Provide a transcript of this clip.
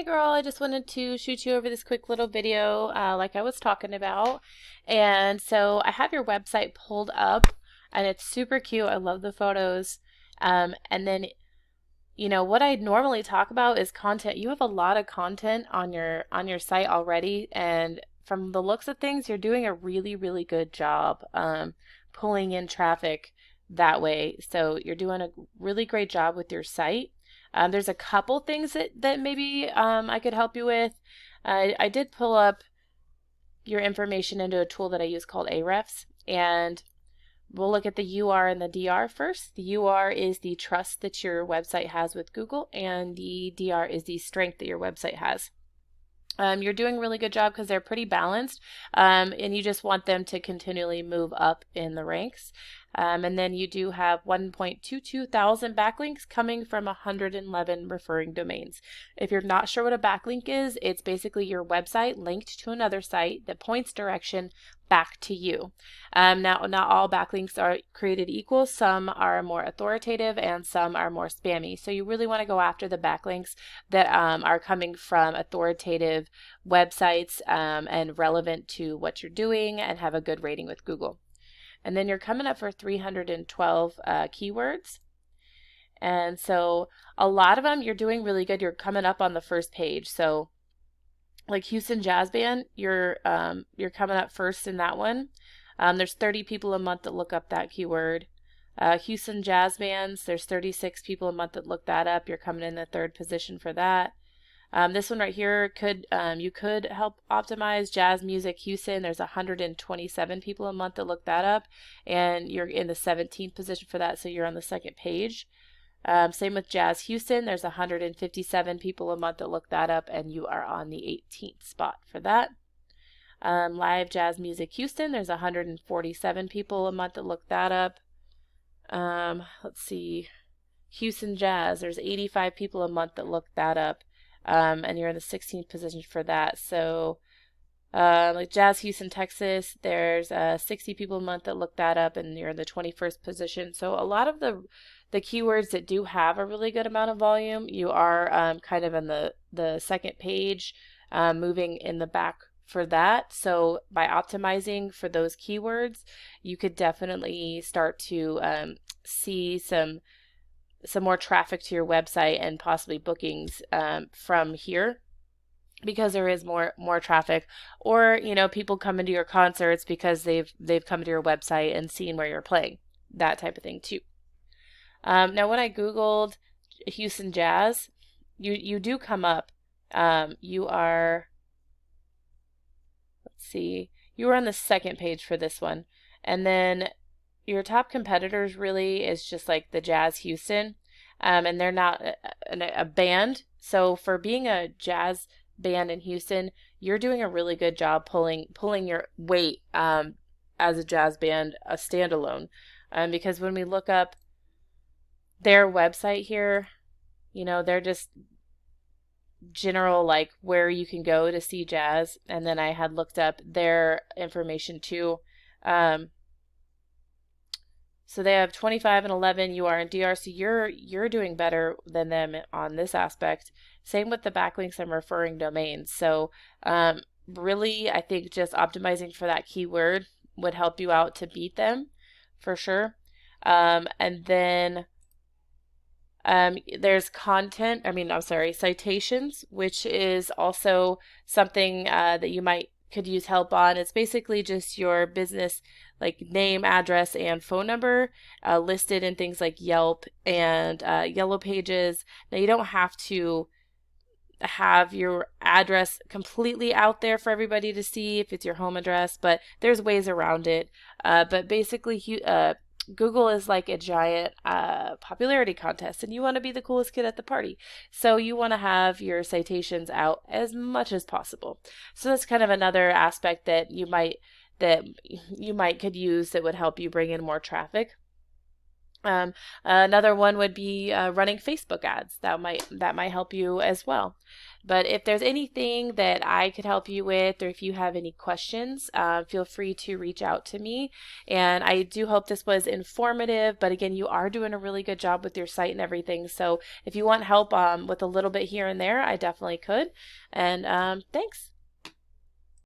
girl, I just wanted to shoot you over this quick little video like I was talking about. And so I have your website pulled up and it's super cute. I love the photos. And then, what I normally talk about is content. You have a lot of content on your site already, and from the looks of things, you're doing a really, really good job pulling in traffic that way. So you're doing a really great job with your site. There's a couple things that maybe I could help you with. I did pull up your information into a tool that I use called Ahrefs, and we'll look at the UR and the DR first. The UR is the trust that your website has with Google, and the DR is the strength that your website has. You're doing a really good job because they're pretty balanced, and you just want them to continually move up in the ranks. And then you do have 1.22 thousand backlinks coming from 111 referring domains. If you're not sure what a backlink is, it's basically your website linked to another site that points direction back to you. Now, not all backlinks are created equal. Some are more authoritative and some are more spammy. So you really want to go after the backlinks that are coming from authoritative websites and relevant to what you're doing and have a good rating with Google. And then you're coming up for 312 keywords. And so a lot of them you're doing really good. You're coming up on the first page. So like Houston Jazz Band, you're coming up first in that one. There's 30 people a month that look up that keyword. Houston Jazz Bands, there's 36 people a month that look that up. You're coming in the third position for that. This one right here you could help optimize Jazz Music Houston. There's 127 people a month that look that up, and you're in the 17th position for that, so you're on the second page. Same with Jazz Houston. There's 157 people a month that look that up, and you are on the 18th spot for that. Live Jazz Music Houston. There's 147 people a month that look that up. Let's see. Houston Jazz. There's 85 people a month that look that up. And you're in the 16th position for that. So, like Jazz Houston, Texas, there's 60 people a month that look that up, and you're in the 21st position. So a lot of the keywords that do have a really good amount of volume, you are kind of in the second page, moving in the back for that. So by optimizing for those keywords, you could definitely start to see some more traffic to your website and possibly bookings from here, because there is more traffic, or people come into your concerts because they've come to your website and seen where you're playing, that type of thing too. Now when I googled Houston Jazz, you do come up. You are, let's see, you were on the second page for this one, and then your top competitors really is just like the Jazz Houston, and they're not a band. So for being a jazz band in Houston, you're doing a really good job pulling your weight as a jazz band, a standalone. Because when we look up their website here, they're just general, like where you can go to see jazz. And then I had looked up their information too. So they have 25 and 11. You are in DR, so you're doing better than them on this aspect. Same with the backlinks and referring domains. So really, I think just optimizing for that keyword would help you out to beat them for sure. And then there's citations, which is also something that you could use help on. It's basically just your business, like name, address, and phone number listed in things like Yelp and Yellow Pages. Now you don't have to have your address completely out there for everybody to see if it's your home address, but there's ways around it. But basically, Google is like a giant popularity contest, and you want to be the coolest kid at the party. So you want to have your citations out as much as possible. So that's kind of another aspect that you might could use that would help you bring in more traffic. Um, Another one would be running Facebook ads. That might help you as well. But if there's anything that I could help you with, or if you have any questions, feel free to reach out to me. And I do hope this was informative. But again, you are doing a really good job with your site and everything. So if you want help with a little bit here and there, I definitely could. And thanks.